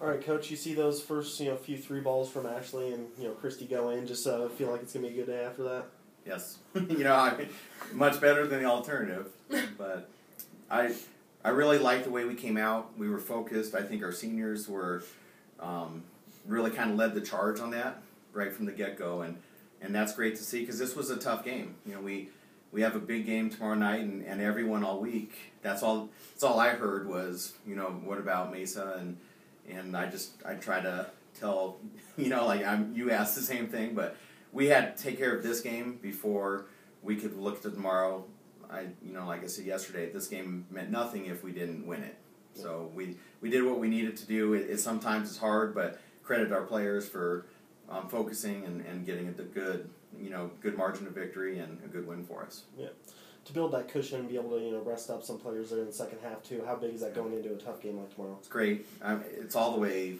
All right, Coach. You see those first few three balls from Ashley and Christy go in. Just feel like it's gonna be a good day after that. Yes, much better than the alternative. But I really liked the way we came out. We were focused. I think our seniors were really kind of led the charge on that right from the get-go, and that's great to see because this was a tough game. We have a big game tomorrow night, and everyone all week. That's all I heard was what about Mesa and I try to tell you asked the same thing, but we had to take care of this game before we could look to tomorrow. Like I said yesterday, this game meant nothing if we didn't win it. Yeah. So we did what we needed to do. It sometimes it's hard, but credit our players for focusing and getting a good margin of victory and a good win for us. Yeah. To build that cushion and be able to rest up some players there in the second half too. How big is that going into a tough game like tomorrow? It's great. It's all the way.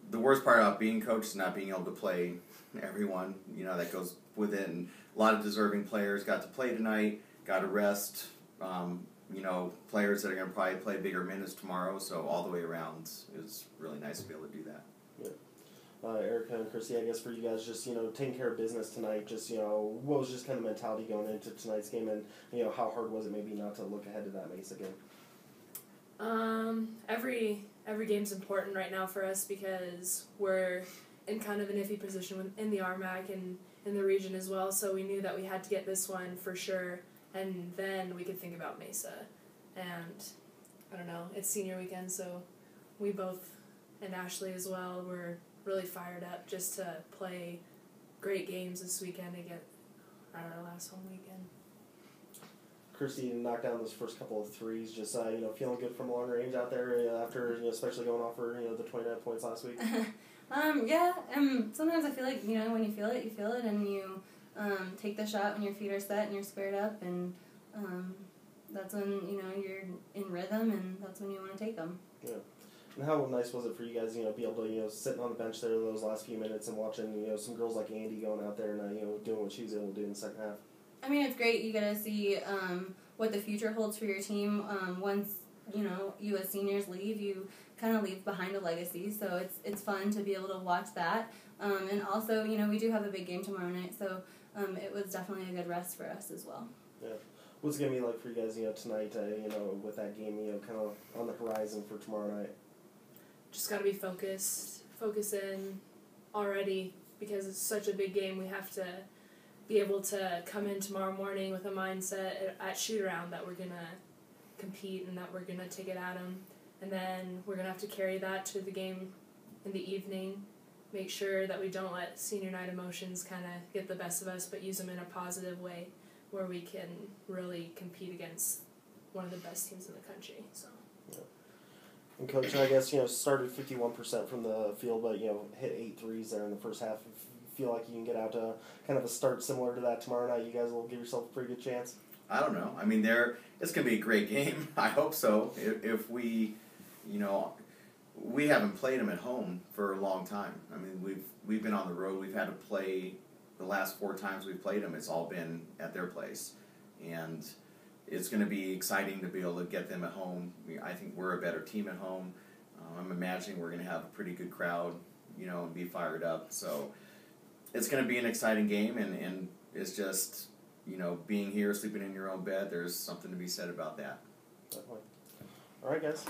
The worst part about being coach is not being able to play everyone. That goes with it, and a lot of deserving players got to play tonight. Got to rest. Players that are going to probably play bigger minutes tomorrow. So all the way around, it's really nice to be able to do that. Yeah. Erica and Chrissy, I guess for you guys, just taking care of business tonight. Just what was just kind of mentality going into tonight's game, and how hard was it maybe not to look ahead to that Mesa game? Every game's important right now for us because we're in kind of an iffy position in the RMAC and in the region as well. So we knew that we had to get this one for sure, and then we could think about Mesa. And I don't know, it's senior weekend, so we both, and Ashley as well, were really fired up just to play great games this weekend to get our last home weekend. Christy knocked down those first couple of threes. Just feeling good from long range out there after especially going off for the 29 points last week. Yeah. Sometimes I feel like when you feel it, and you take the shot when your feet are set and you're squared up, and that's when you're in rhythm, and that's when you want to take them. Yeah. And how nice was it for you guys, be able to, sitting on the bench there those last few minutes and watching, some girls like Andy going out there and, doing what she was able to do in the second half? I mean, it's great. You get to see what the future holds for your team. Once, you as seniors leave, you kind of leave behind a legacy. So it's fun to be able to watch that. And also, we do have a big game tomorrow night. So it was definitely a good rest for us as well. Yeah. What's it going to be like for you guys, tonight, with that game, kind of on the horizon for tomorrow night? Just got to be focus in already because it's such a big game. We have to be able to come in tomorrow morning with a mindset at shoot-around that we're going to compete and that we're going to take it at them. And then we're going to have to carry that to the game in the evening, make sure that we don't let senior night emotions kind of get the best of us, but use them in a positive way where we can really compete against one of the best teams in the country. So. Yeah. And Coach, I guess, started 51% from the field, but, hit 8 threes there in the first half. Feel like you can get out to kind of a start similar to that tomorrow night? You guys will give yourself a pretty good chance? I don't know. I mean, it's going to be a great game. I hope so. If we, we haven't played them at home for a long time. I mean, we've been on the road. We've had to play the last 4 times we've played them. It's all been at their place. And it's going to be exciting to be able to get them at home. I think we're a better team at home. I'm imagining we're going to have a pretty good crowd, and be fired up. So it's going to be an exciting game, and it's just, being here, sleeping in your own bed, there's something to be said about that. Definitely. All right, guys.